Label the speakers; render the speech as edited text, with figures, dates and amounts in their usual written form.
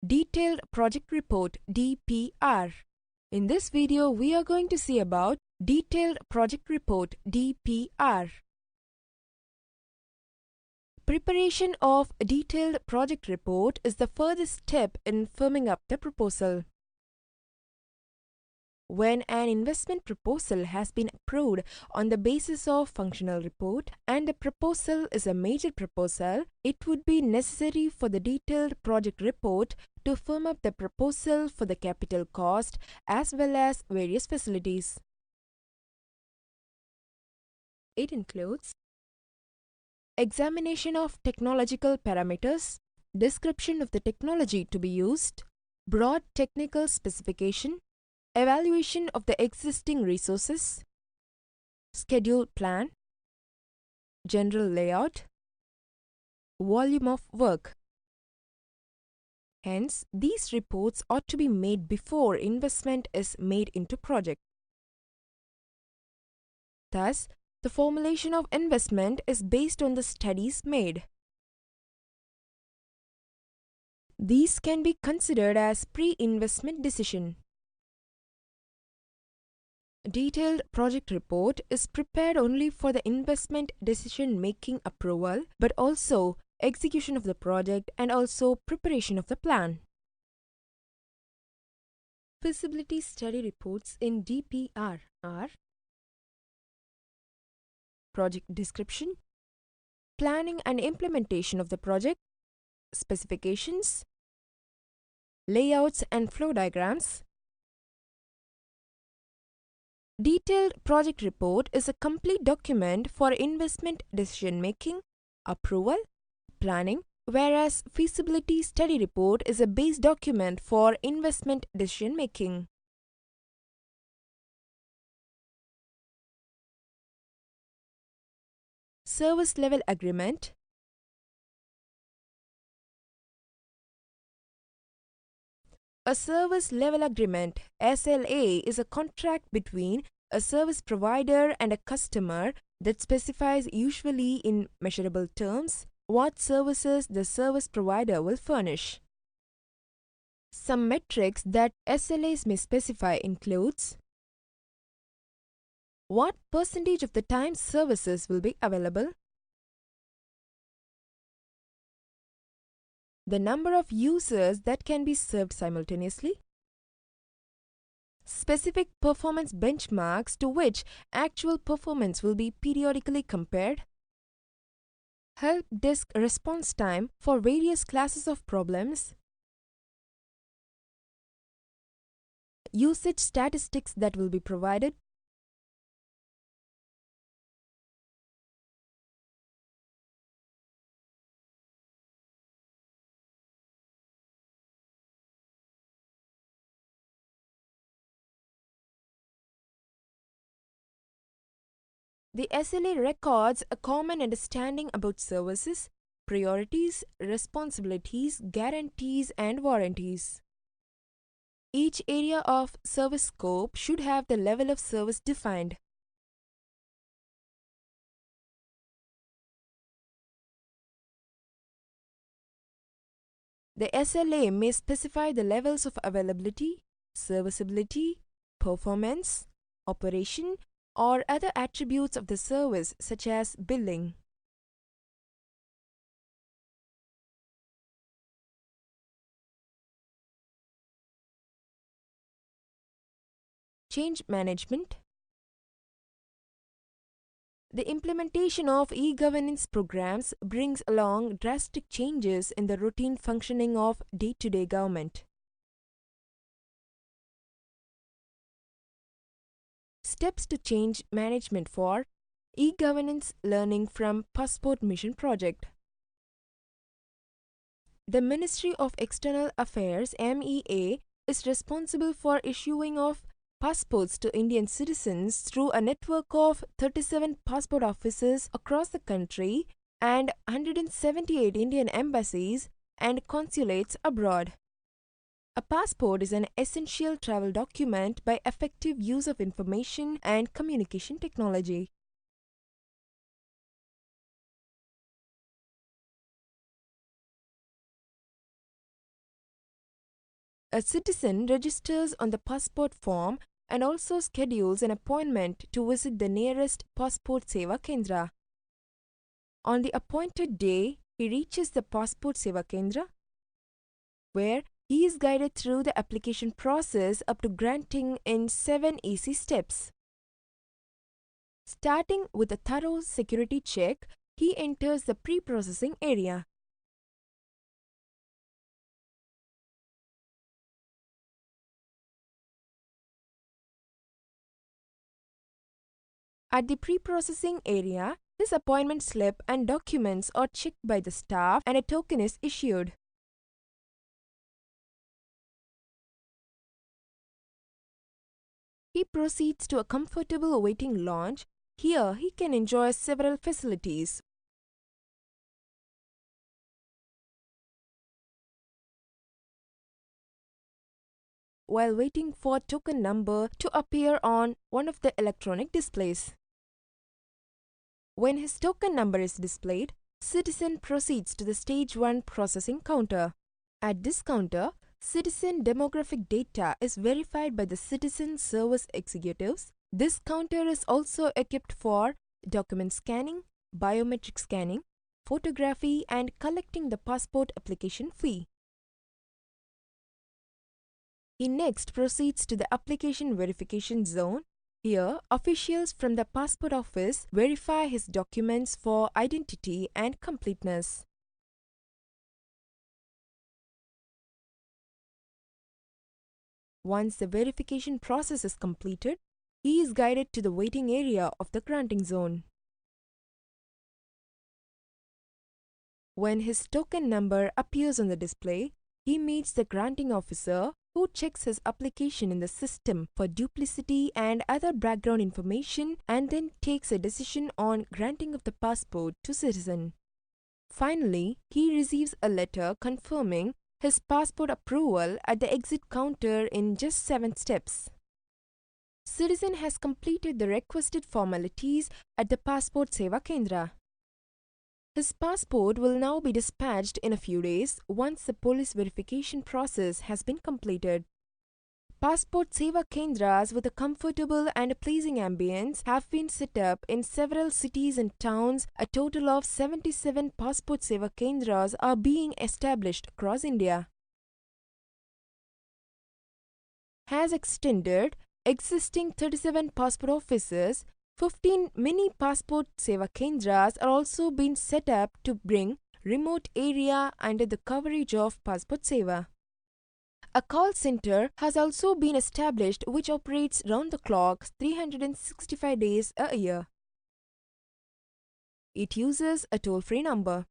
Speaker 1: Detailed Project Report (DPR). In this video, we are going to see about Detailed Project Report (DPR). Preparation of a detailed project report is the furthest step in firming up the proposal. When an investment proposal has been approved on the basis of functional report and the proposal is a major proposal, it would be necessary for the detailed project report to firm up the proposal for the capital cost as well as various facilities. It includes examination of technological parameters, description of the technology to be used, broad technical specification, evaluation of the existing resources, schedule plan, general layout, volume of work. Hence, these reports ought to be made before investment is made into project. Thus, the formulation of investment is based on the studies made. These can be considered as pre-investment decision. Detailed project report is prepared only for the investment decision-making approval, but also execution of the project and also preparation of the plan. Feasibility study reports in DPR are project description, planning and implementation of the project, specifications, layouts and flow diagrams. Detailed project report is a complete document for investment decision-making, approval, planning, whereas feasibility study report is a base document for investment decision-making. Service level agreement. A service level agreement (SLA) is a contract between a service provider and a customer that specifies, usually in measurable terms, what services the service provider will furnish. Some metrics that SLAs may specify includes what percentage of the time services will be available, the number of users that can be served simultaneously, specific performance benchmarks to which actual performance will be periodically compared, help desk response time for various classes of problems, usage statistics that will be provided, the SLA records a common understanding about services, priorities, responsibilities, guarantees, and warranties. Each area of service scope should have the level of service defined. The SLA may specify the levels of availability, serviceability, performance, operation, or other attributes of the service such as billing. Change management. The implementation of e-governance programs brings along drastic changes in the routine functioning of day-to-day government. Steps to change management for e-governance learning from Passport Mission Project. The Ministry of External Affairs (MEA) is responsible for issuing of passports to Indian citizens through a network of 37 passport offices across the country and 178 Indian embassies and consulates abroad. A passport is an essential travel document by effective use of information and communication technology. A citizen registers on the passport form and also schedules an appointment to visit the nearest Passport Seva Kendra. On the appointed day, he reaches the Passport Seva Kendra, where he is guided through the application process up to granting in 7 easy steps. Starting with a thorough security check, he enters the pre-processing area. At the pre-processing area, his appointment slip and documents are checked by the staff and a token is issued. He proceeds to a comfortable waiting lounge. Here he can enjoy several facilities. While waiting for token number to appear on one of the electronic displays. When his token number is displayed, citizen proceeds to the stage 1 processing counter. At this counter, citizen demographic data is verified by the citizen service executives. This counter is also equipped for document scanning, biometric scanning, photography and collecting the passport application fee. He next proceeds to the application verification zone. Here, officials from the passport office verify his documents for identity and completeness. Once the verification process is completed, he is guided to the waiting area of the granting zone. When his token number appears on the display, he meets the granting officer who checks his application in the system for duplicity and other background information and then takes a decision on granting of the passport to citizen. Finally, he receives a letter confirming his passport approval at the exit counter in just 7 steps. Citizen has completed the requested formalities at the Passport Seva Kendra. His passport will now be dispatched in a few days once the police verification process has been completed. Passport Seva Kendras with a comfortable and pleasing ambience have been set up in several cities and towns. A total of 77 Passport Seva Kendras are being established across India. Has extended existing 37 passport offices. 15 mini Passport Seva Kendras are also being set up to bring remote area under the coverage of Passport Seva. A call center has also been established which operates round the clock 365 days a year. It uses a toll-free number.